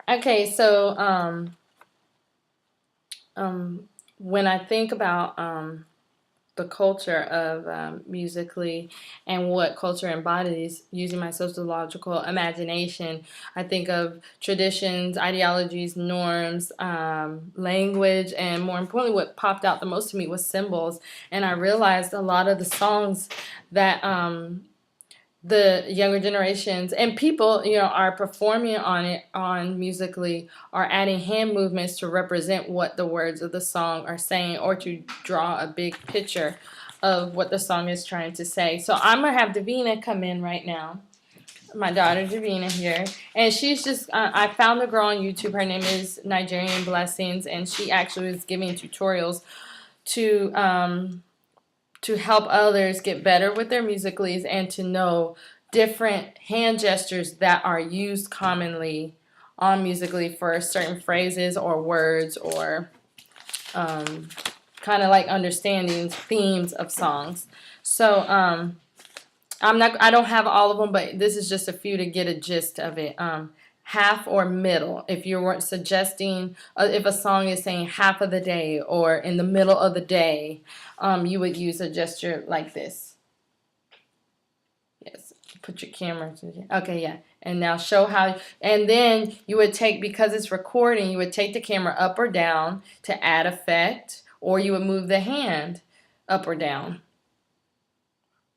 Okay, so when I think about the culture of musically and what culture embodies using my sociological imagination, I think of traditions, ideologies, norms, language, and more importantly, what popped out the most to me was symbols. And I realized a lot of the songs that the younger generations and people, are performing on it on musically are adding hand movements to represent what the words of the song are saying or to draw a big picture of what the song is trying to say. So I'm gonna have Davina come in right now, my daughter Davina here, and she's just I found the girl on YouTube. Her name is Nigerian Blessings, and she actually is giving tutorials to help others get better with their musicallys and to know different hand gestures that are used commonly on musically for certain phrases or words or kind of like understanding themes of songs. So I don't have all of them, but this is just a few to get a gist of it. Half or middle. If you're suggesting, if a song is saying half of the day or in the middle of the day, you would use a gesture like this. Yes, put your camera. Okay, yeah. And now show how, and then you would take, because it's recording, you would take the camera up or down to add effect, or you would move the hand up or down,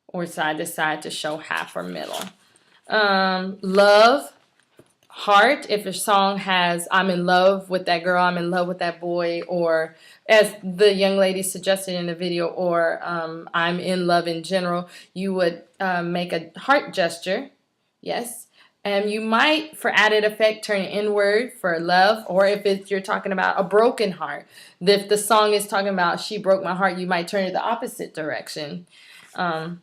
or side to side to show half or middle. Love. Heart, if a song has I'm in love with that girl, I'm in love with that boy, or as the young lady suggested in the video, or I'm in love in general, you would make a heart gesture. Yes. And you might, for added effect, turn it inward for love, or if you're talking about a broken heart. If the song is talking about she broke my heart, you might turn it the opposite direction. Or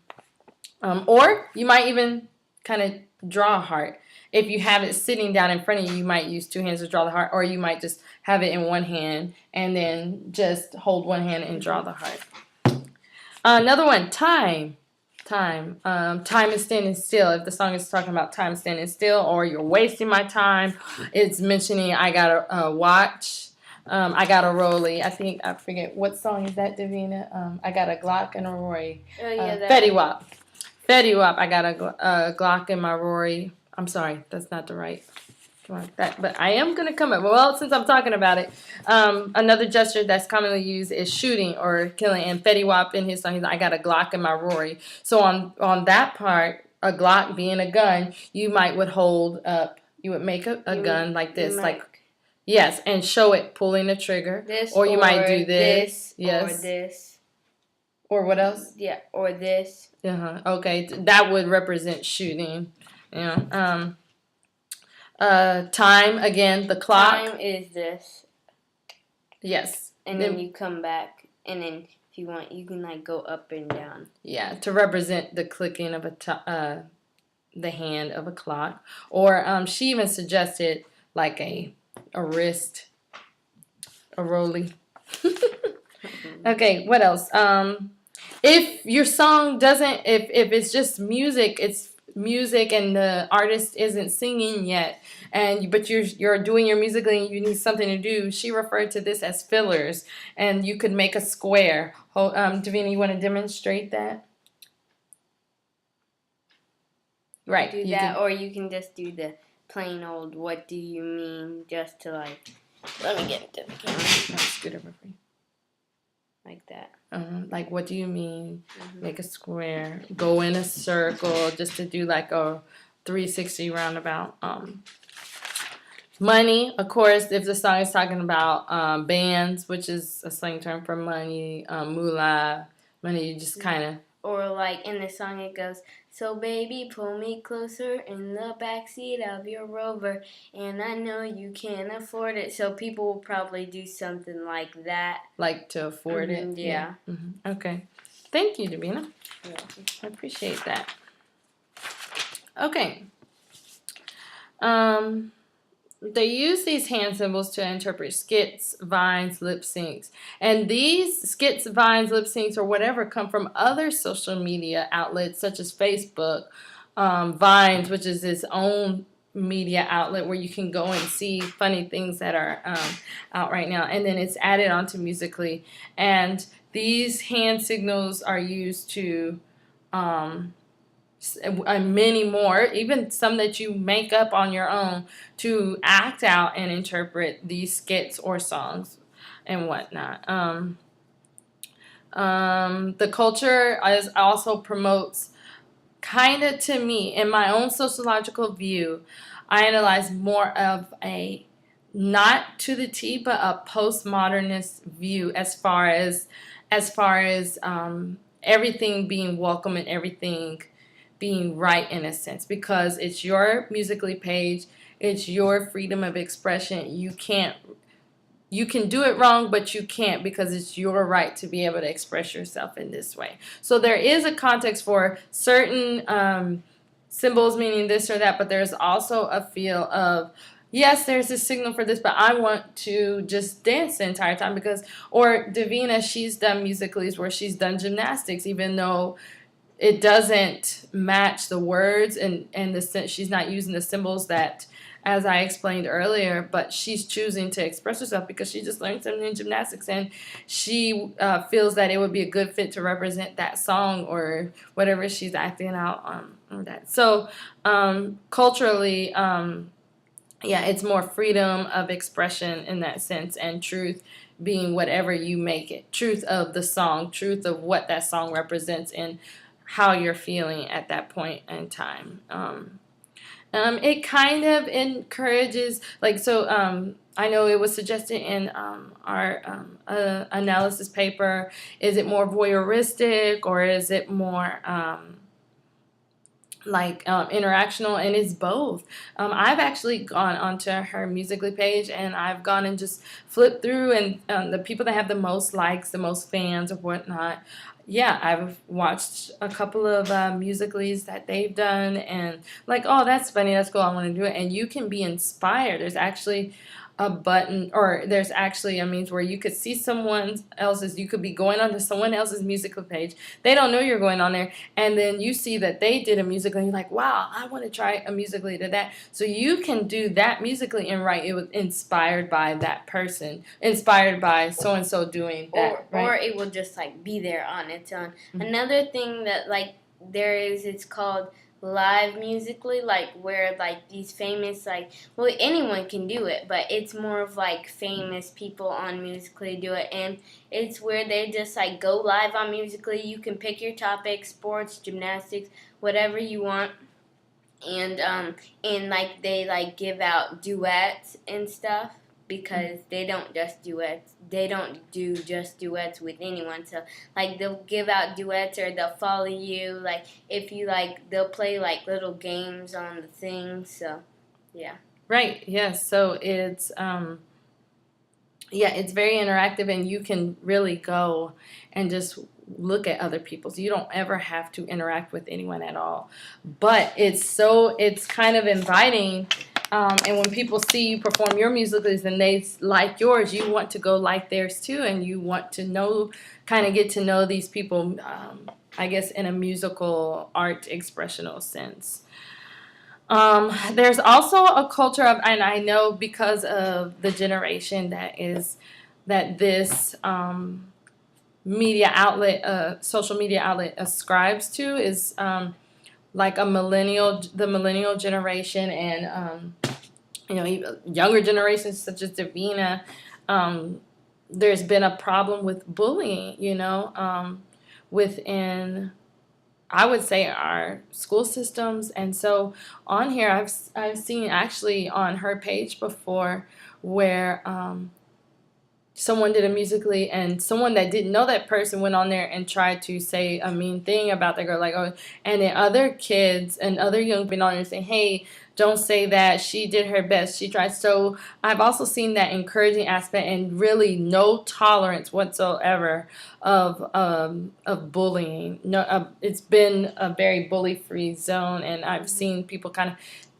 you might even kind of draw a heart. If you have it sitting down in front of you, you might use two hands to draw the heart, or you might just have it in one hand and then just hold one hand and draw the heart. Another one, time. Time. Time is standing still. If the song is talking about time standing still, or you're wasting my time, it's mentioning I got a watch. I got a rollie. I forget what song is that, Davina. I got a Glock and a Rory. Oh yeah, Fetty Wap. Fetty Wap. I got a Glock in my Rory. I'm sorry, that's not the right. But I am going to come up. Well, since I'm talking about it, another gesture that's commonly used is shooting or killing. And Fetty Wap in his song, he's like, I got a Glock in my Rory. So on that part, a Glock being a gun, you would hold up. You would make a gun like this, like yes, and show it pulling the trigger. This, or you might do this, yes, or this, or what else? Yeah, or this. Okay, that would represent shooting. Time, again, the clock. Time is this. Yes. And then you come back, and then if you want, you can like go up and down. Yeah, to represent the clicking of the hand of a clock. Or she even suggested like a wrist, a rollie. Okay, what else? If your song doesn't, if it's just music, it's music and the artist isn't singing yet, but you're doing your musical and you need something to do, she referred to this as fillers, and you could make a square. Davina, you want to demonstrate that? Right. Do that, or you can just do the plain old what do you mean, just to like, let me get it. That's good over for you. Like that. Like, what do you mean? Make a square. Go in a circle, just to do like a 360 roundabout. Money, of course, if the song is talking about bands, which is a slang term for money, moolah, money, you just kind of. Or like in the song it goes, so baby, pull me closer in the backseat of your Rover, and I know you can't afford it. So people will probably do something like that. Like to afford it? Yeah. Okay. Thank you, Davina. I appreciate that. Okay. They use these hand symbols to interpret skits, vines, lip syncs. And these skits, vines, lip syncs, or whatever come from other social media outlets such as Facebook, Vines, which is its own media outlet where you can go and see funny things that are out right now, and then it's added onto Musically, and these hand signals are used to um, many more, even some that you make up on your own, to act out and interpret these skits or songs and whatnot. The culture is also promotes, kind of, to me, in my own sociological view, I analyze more of a, not to the T, but a postmodernist view as far as everything being welcome and everything being right, in a sense, because it's your Musically page, it's your freedom of expression. You can do it wrong, but you can't, because it's your right to be able to express yourself in this way. So there is a context for certain symbols meaning this or that, but there's also a feel of, yes, there's a signal for this, but I want to just dance the entire time. Because, or Davina, she's done Musicallys where she's done gymnastics, even though it doesn't match the words, and the she's not using the symbols that, as I explained earlier, but she's choosing to express herself because she just learned something in gymnastics, and she feels that it would be a good fit to represent that song or whatever she's acting out on that. So culturally, yeah, it's more freedom of expression in that sense, and truth being whatever you make it. Truth of the song, truth of what that song represents, and how you're feeling at that point in time. It kind of encourages, like, so I know it was suggested in our analysis paper, is it more voyeuristic or is it more interactional? And it's both. I've actually gone onto her Musically page, and I've gone and just flipped through, and the people that have the most likes, the most fans or whatnot, yeah, I've watched a couple of Musicallys that they've done, and like, oh, that's funny, that's cool, I want to do it. And you can be inspired. There's actually a button, or there's actually a means where you could see you could be going onto someone else's Musical page. They don't know you're going on there, and then you see that they did a Musical, and you're like, wow, I want to try a Musically to that. So you can do that Musically and write, it was inspired by that person, inspired by so and so doing that, or it will just like be there on its own. Mm-hmm. Another thing that like there is, it's called live Musically, like where like these famous, like, well, anyone can do it, but it's more of like famous people on Musically do it, and it's where they just like go live on Musically. You can pick your topic: sports, gymnastics, whatever you want, and like they like give out duets and stuff, because they don't do just duets with anyone. So like they'll give out duets, or they'll follow you, like if you like, they'll play like little games on the thing. So yeah, right, yes. So it's it's very interactive, and you can really go and just look at other people. So you don't ever have to interact with anyone at all. But it's kind of inviting. And when people see you perform your musicals and they like yours, you want to go like theirs too, and you want to get to know these people, I guess, in a musical art expressional sense. There's also a culture of, and I know because of the generation that this social media outlet ascribes to, is like the millennial generation, and younger generations such as Davina. There's been a problem with bullying, within, I would say, our school systems. And so on here, I've seen actually on her page before where someone did a Musically, and someone that didn't know that person went on there and tried to say a mean thing about the girl, like, oh, and then other kids and other young people on there saying, hey, don't say that, she did her best, she tried. So I've also seen that encouraging aspect, and really no tolerance whatsoever of bullying. No, it's been a very bully-free zone, and I've seen people kind of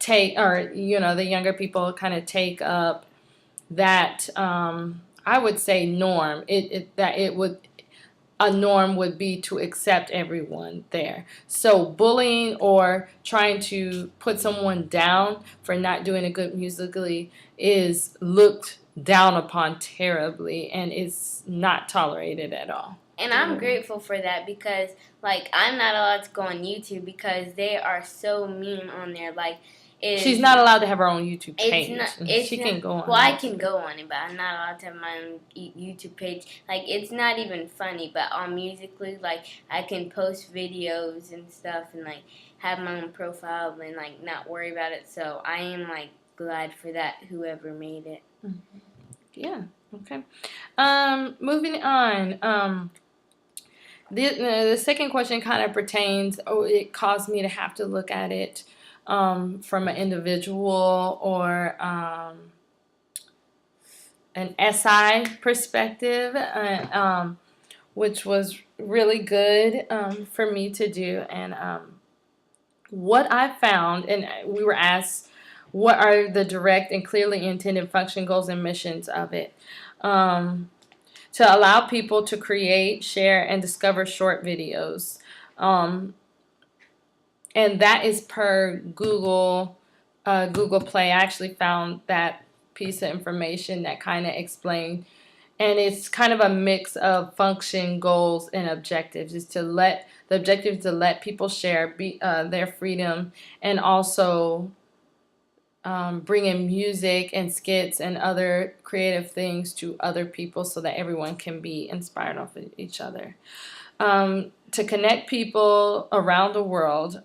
the younger people kind of take up that I would say norm. It would a norm would be to accept everyone there. So bullying or trying to put someone down for not doing a good musically is looked down upon terribly, and it's not tolerated at all. And I'm grateful for that because, like, I'm not allowed to go on YouTube because they are so mean on there. Like, she's not allowed to have her own YouTube page. She can go on. Well, I can go on it, but I'm not allowed to have my own YouTube page. Like, it's not even funny. But on Musically, like, I can post videos and stuff, and like have my own profile and like not worry about it. So I am like glad for that. Whoever made it. Mm-hmm. Yeah. Okay. Moving on. The second question kind of pertains, it caused me to have to look at it from an individual or an SI perspective, which was really good for me to do. And what I found, and we were asked, what are the direct and clearly intended function, goals, and missions of it? To allow people to create, share, and discover short videos. And that is per Google Play. I actually found that piece of information that kind of explained, and it's kind of a mix of function, goals, and objectives. Is to let the objective is to let people share their freedom, and also bring in music and skits and other creative things to other people so that everyone can be inspired off of each other. To connect people around the world.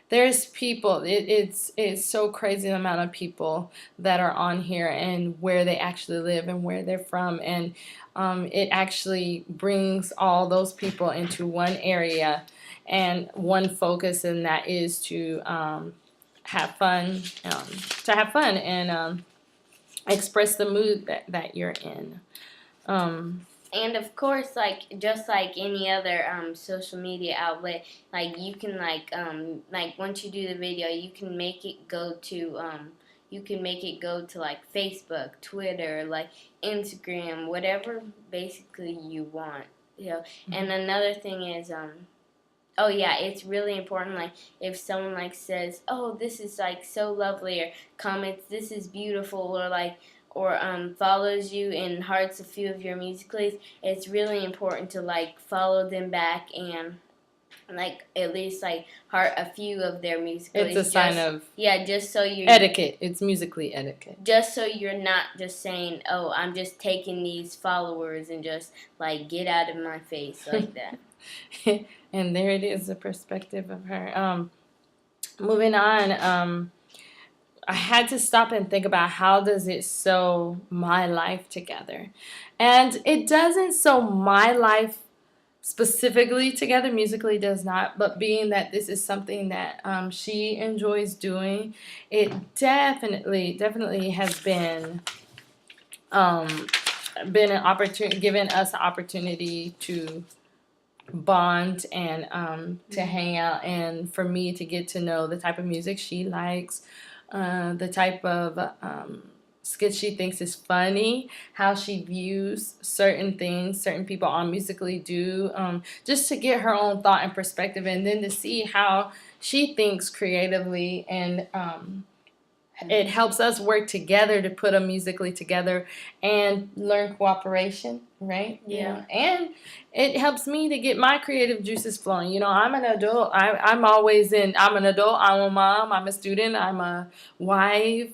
There's people, it's so crazy the amount of people that are on here and where they actually live and where they're from. And it actually brings all those people into one area and one focus, and that is to have fun, and express the mood that you're in. And of course, like just like any other social media outlet, like you can like once you do the video, you can make it go to like Facebook, Twitter, like Instagram, whatever basically you want. You know. Mm-hmm. And another thing is oh yeah, it's really important. Like if someone like says, "Oh, this is like so lovely," or comments, "This is beautiful," or follows you and hearts a few of your musicals, it's really important to like follow them back and like at least like heart a few of their musicals. It's a sign of just so you etiquette. It's musically etiquette. Just so you're not just saying, "Oh, I'm just taking these followers and just like get out of my face," like that. And there it is, the perspective of her. Moving on. I had to stop and think about how does it sew my life together. And it doesn't sew my life specifically together, musically does not, but being that this is something that she enjoys doing, it definitely has been an opportunity, given us an opportunity to bond and to hang out, and for me to get to know the type of music she likes, the type of skits she thinks is funny, how she views certain things certain people on Musically do, just to get her own thought and perspective, and then to see how she thinks creatively, and it helps us work together to put a Musically together and learn cooperation, right? Yeah. And it helps me to get my creative juices flowing. You know, I'm an adult. I'm always in. I'm an adult. I'm a mom. I'm a student. I'm a wife.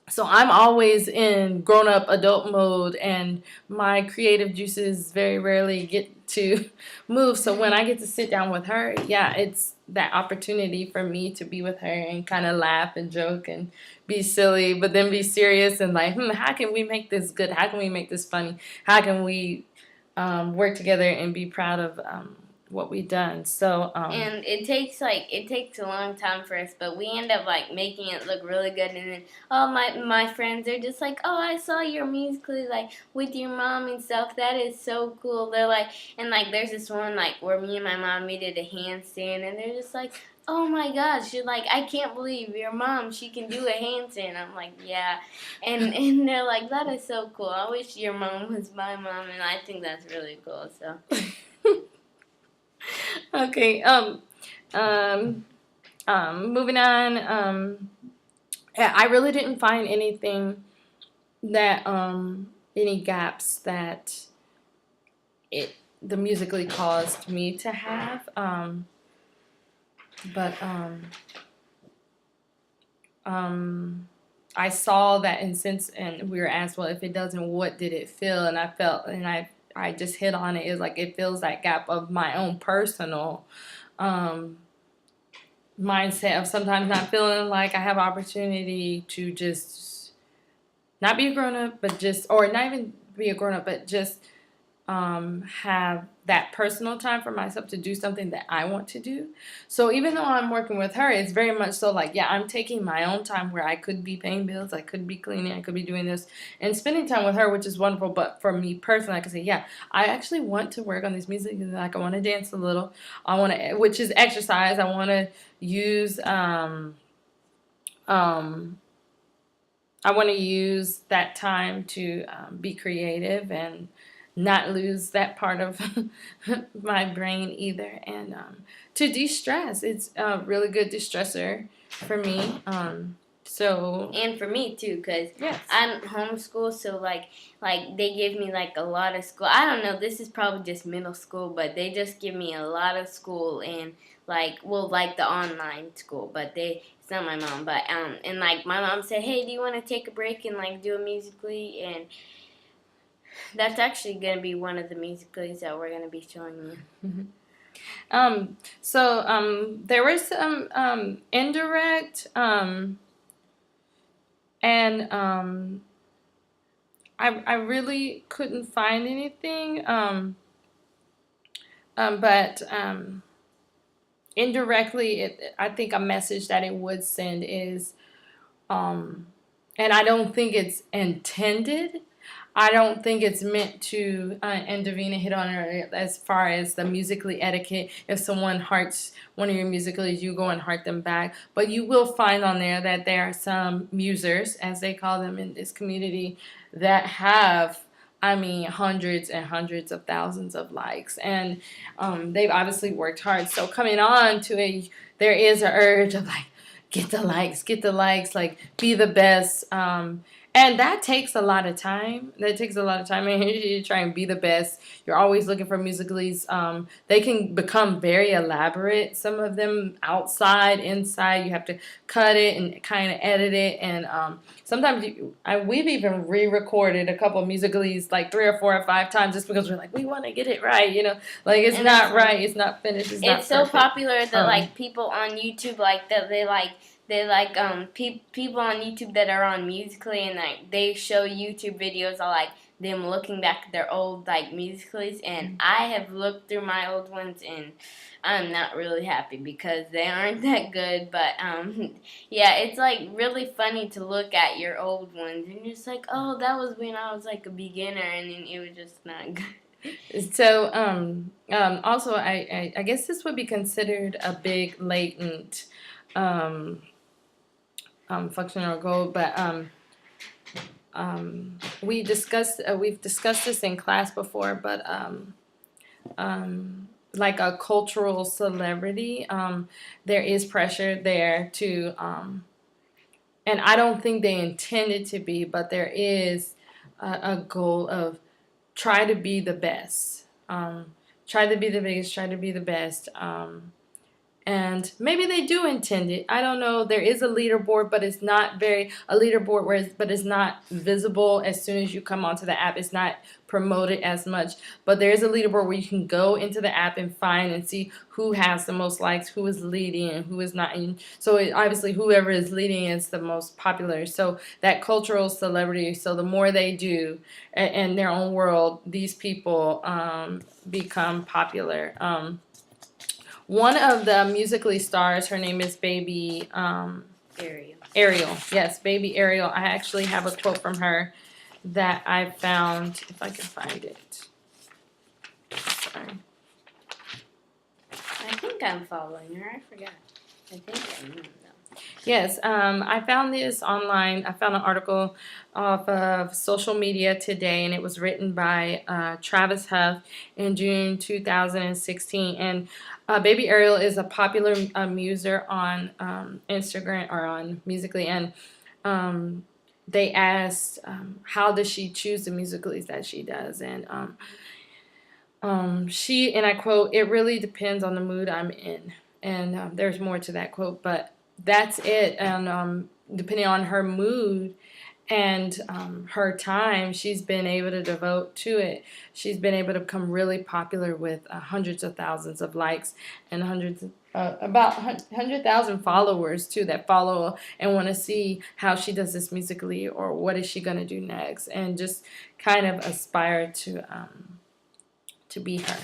So I'm always in grown-up adult mode, and my creative juices very rarely get to move. So when I get to sit down with her, yeah, it's that opportunity for me to be with her and kind of laugh and joke and be silly, but then be serious and like, how can we make this good? How can we make this funny? How can we work together and be proud of what we've done? So and it takes a long time for us, but we end up like making it look really good, and then my friends are just like, "Oh, I saw your Musically like with your mom and stuff. That is so cool." They're like, and like there's this one like where me and my mom we did a handstand, and they're just like, oh my gosh, you're like, I can't believe your mom, she can do a handstand. I'm like, yeah. And they're like, that is so cool. I wish your mom was my mom, and I think that's really cool. So Okay. Um, Moving on. Yeah, I really didn't find anything that any gaps that it the musically caused me to have. But I saw that, and we were asked, well, if it doesn't, what did it feel? And I felt, and I just hit on it. It's like it fills that gap of my own personal um, mindset of sometimes not feeling like I have opportunity to just not be a grown up, but just, or not even be a grown up, but just have that personal time for myself to do something that I want to do. So even though I'm working with her, it's very much so like, yeah, I'm taking my own time where I could be paying bills, I could be cleaning, I could be doing this and spending time with her, which is wonderful. But for me personally, I can say, yeah, I actually want to work on this music. Like I want to dance a little. I want to, which is exercise. I want to use, um, I want to use that time to be creative and not lose that part of my brain either. And to de-stress, it's a really good de-stressor for me. So and for me too, because yes. I'm homeschooled, so like they give me like a lot of school. I don't know, this is probably just middle school, but they just give me a lot of school, and like the online school, but it's not my mom, but and like my mom said, hey, do you want to take a break and like do a musically? And that's actually gonna be one of the musicals that we're gonna be showing you. There was some indirect and I really couldn't find anything. But indirectly, I think a message that it would send is, and I don't think it's intended. I don't think it's meant to, and Davina hit on it as far as the musically etiquette. If someone hearts one of your musicals, you go and heart them back. But you will find on there that there are some musers, as they call them in this community, that have, I mean, hundreds and hundreds of thousands of likes. And they've obviously worked hard. So coming on to there is an urge of like, get the likes, like be the best. And that takes a lot of time. I mean, you try and be the best. You're always looking for musicals. They can become very elaborate. Some of them outside, inside. You have to cut it and kind of edit it. And sometimes we've even re-recorded a couple of musicals like 3 or 4 or 5 times just because we're like, we want to get it right. Like it's And not right. It's not finished. It's not it's so perfect. popular that like people on YouTube like that people on YouTube that are on Musically, and like they show YouTube videos of like them looking back at their old like musicals, and I have looked through my old ones and I'm not really happy because they aren't that good. But yeah, it's like really funny to look at your old ones and you're just like, oh, that was when I was like a beginner, and then it was just not good. So, also, I guess this would be considered a big latent um, function or goal, but we've discussed this in class before, but like a cultural celebrity, there is pressure there to, and I don't think they intended to be, but there is a goal of try to be the best. Try to be the biggest, try to be the best. And maybe they do intend it. I don't know. There is a leaderboard, but it's not but it's not visible as soon as you come onto the app. It's not promoted as much. But there is a leaderboard where you can go into the app and find and see who has the most likes, who is leading, and who is not. So obviously, whoever is leading is the most popular. So that cultural celebrity. So the more they do in their own world, these people become popular. One of the Musically stars, her name is Baby Ariel. Ariel. Yes, Baby Ariel. I actually have a quote from her that I found, if I can find it. Sorry. I think I'm following her. I forgot. I think no. Yes, I found this online. I found an article off of social media today, and it was written by Travis Huff in June 2016. And Baby Ariel is a popular muser on Instagram or on Musically, and um, they asked how does she choose the musicals that she does, and she, and I quote, "It really depends on the mood I'm in." And there's more to that quote, but that's it. And depending on her mood and her time, she's been able to devote to it. She's been able to become really popular with hundreds of thousands of likes and about 100,000 followers too that follow and want to see how she does this musically or what is she going to do next, and just kind of aspire to be her.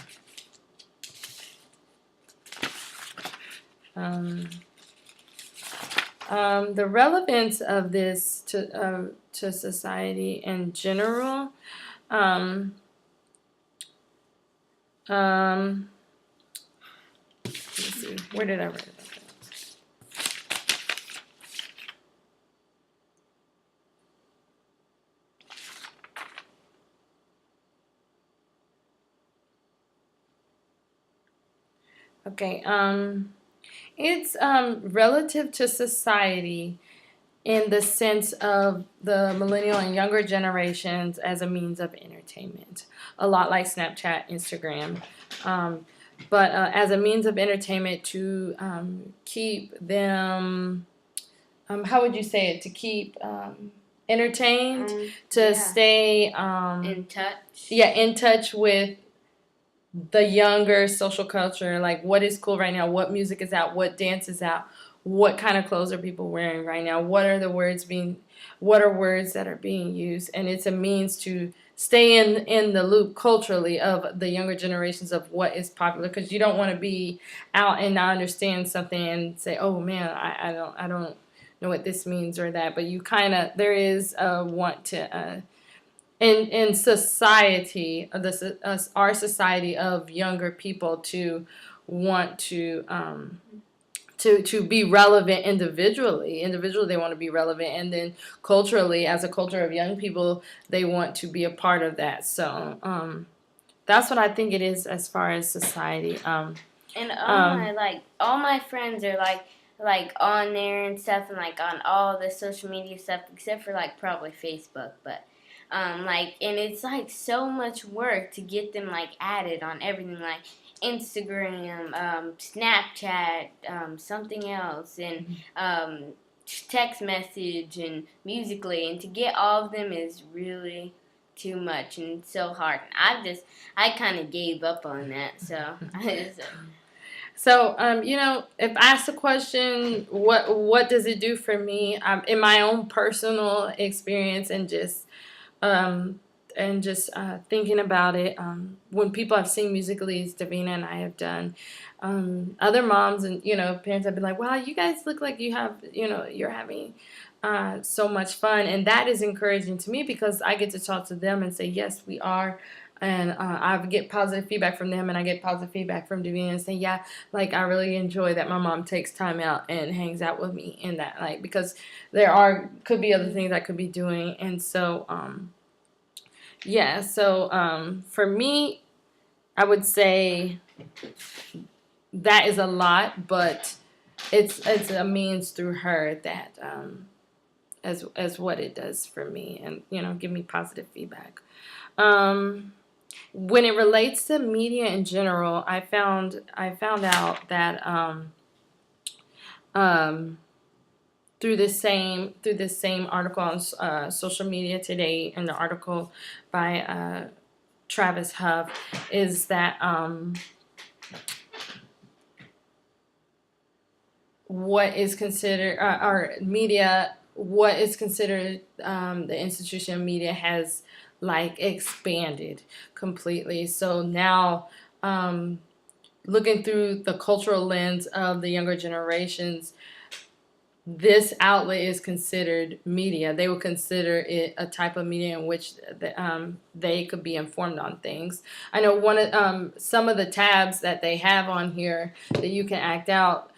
Um, the relevance of this to society in general. Um, let's see, where did I write about that? Okay, it's relative to society in the sense of the millennial and younger generations as a means of entertainment, a lot like Snapchat, Instagram, but as a means of entertainment to keep them, how would you say it, to keep entertained, to stay in touch. Yeah, in touch with the younger social culture, like what is cool right now, what music is out, what dance is out, what kind of clothes are people wearing right now, what are words that are being used, and it's a means to stay in the loop culturally of the younger generations of what is popular, because you don't want to be out and not understand something and say, oh man, I don't know what this means or that, but you kind of, there is a want to in society, our society of younger people, to want to be relevant individually. Individually, they want to be relevant, and then culturally, as a culture of young people, they want to be a part of that. So that's what I think it is as far as society. And all my friends are like on there and stuff, and like on all the social media stuff except for like probably Facebook, but and it's like so much work to get them like added on everything, like Instagram, Snapchat, something else, and text message and Musically, and to get all of them is really too much and so hard. And I kind of gave up on that. So So, if I ask the question, what does it do for me? In my own personal experience, um, and just thinking about it, when people have seen Musically, Davina and I have done, other moms and parents have been like, "Wow, you guys look like you have, you're having so much fun," and that is encouraging to me because I get to talk to them and say, "Yes, we are." And I get positive feedback from them, and I get positive feedback from Davina and saying, "Yeah, like I really enjoy that my mom takes time out and hangs out with me in that, like, because could be other things I could be doing." And so yeah, so for me, I would say that is a lot, but it's a means through her that as what it does for me, and give me positive feedback. When it relates to media in general, I found out that um, through this same article on social media today, and the article by Travis Huff, is that what is considered or media, what is considered the institution of media has like expanded completely. So now, looking through the cultural lens of the younger generations, this outlet is considered media. They would consider it a type of media in which they could be informed on things. I know some of the tabs that they have on here that you can act out.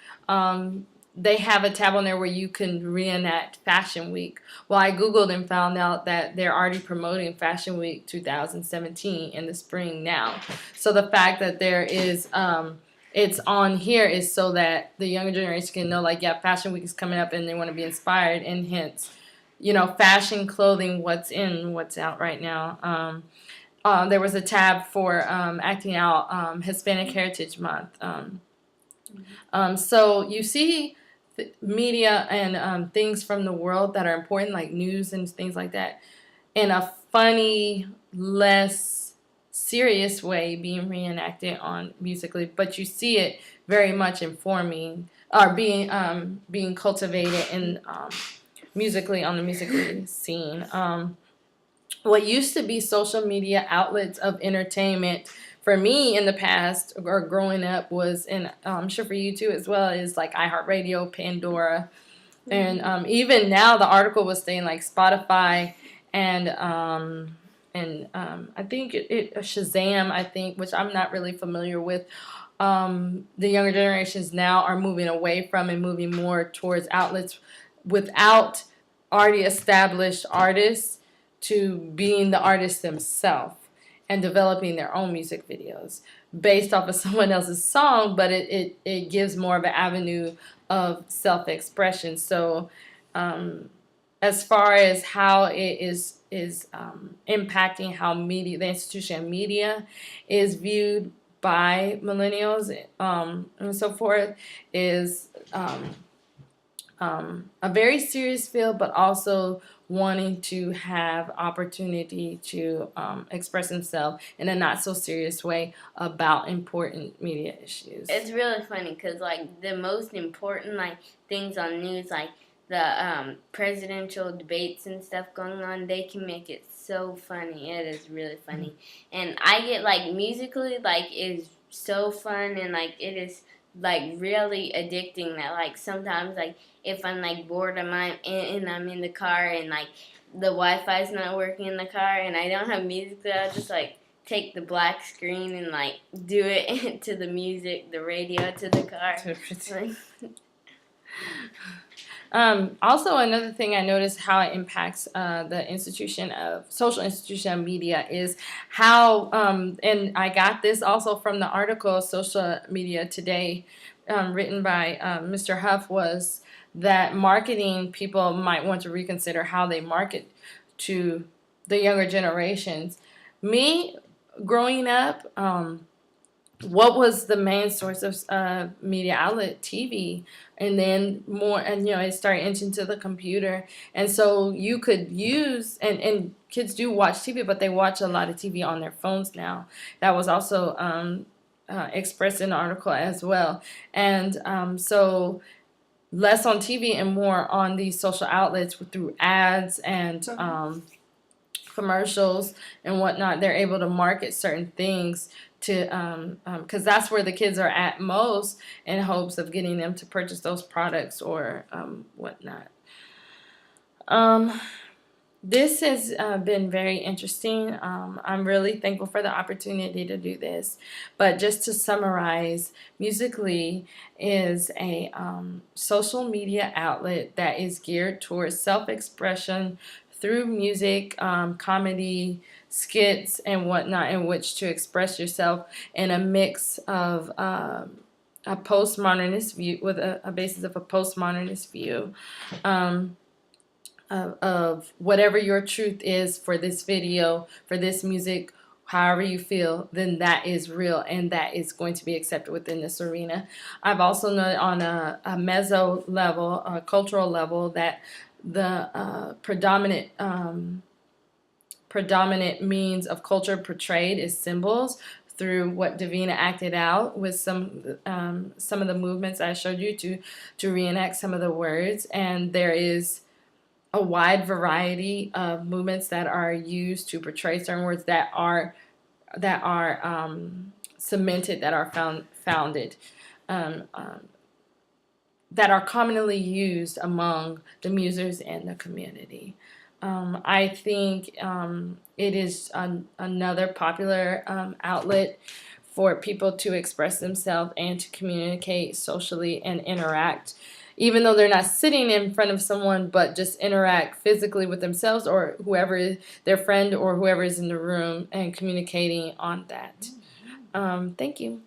they have a tab on there where you can reenact Fashion Week. Well, I Googled and found out that they're already promoting Fashion Week 2017 in the spring now. So the fact that there is, it's on here is so that the younger generation can know, like, yeah, Fashion Week is coming up and they want to be inspired, and hence, fashion, clothing, what's in, what's out right now. There was a tab for acting out Hispanic Heritage Month. So you see media and things from the world that are important, like news and things like that, in a funny, less serious way being reenacted on Musically, but you see it very much informing or being cultivated in Musically on the Musically scene. What used to be social media outlets of entertainment for me in the past or growing up was, and I'm sure for you too as well, is like iHeartRadio, Pandora, and even now the article was saying like Spotify and I think Shazam, I think, which I'm not really familiar with. The younger generations now are moving away from and moving more towards outlets without already established artists to being the artist themselves and developing their own music videos based off of someone else's song, but it gives more of an avenue of self-expression. So as far as how it is impacting how media, the institution of media is viewed by millennials and so forth, is a very serious field, but also wanting to have opportunity to express himself in a not so serious way about important media issues. It's really funny because like the most important like things on news, like the presidential debates and stuff going on, they can make it so funny. It is really funny, and I get like Musically like is so fun, and like it is like really addicting that like sometimes like if I'm like bored and I'm in the car and like the Wi-Fi's not working in the car and I don't have Musically, I'll just like take the black screen and like do it to the music, the radio to the car. Also, another thing I noticed how it impacts the social institution of media is how, and I got this also from the article Social Media Today, written by Mr. Huff, was that marketing people might want to reconsider how they market to the younger generations. Me, growing up, what was the main source of media outlet? TV, and then more, and it started entering to the computer, and so you could use, and kids do watch TV, but they watch a lot of TV on their phones now. That was also expressed in the article as well, and so less on TV and more on these social outlets through ads and commercials and whatnot. They're able to market certain things to because that's where the kids are at most, in hopes of getting them to purchase those products or whatnot. This has been very interesting. I'm really thankful for the opportunity to do this. But just to summarize, Musically is a social media outlet that is geared towards self-expression through music, comedy, skits, and whatnot, in which to express yourself in a mix of a postmodernist view, with a basis of a postmodernist view. Of whatever your truth is for this video, for this music, however you feel, then that is real and that is going to be accepted within this arena. I've also known on a meso level, a cultural level, that the predominant means of culture portrayed is symbols through what Davina acted out with some of the movements I showed you to reenact some of the words, and there is a wide variety of movements that are used to portray certain words that are cemented, that are founded, that are commonly used among the musers and the community. I think it is another popular outlet for people to express themselves and to communicate socially and interact, even though they're not sitting in front of someone, but just interact physically with themselves or whoever, their friend or whoever is in the room, and communicating on that. Thank you.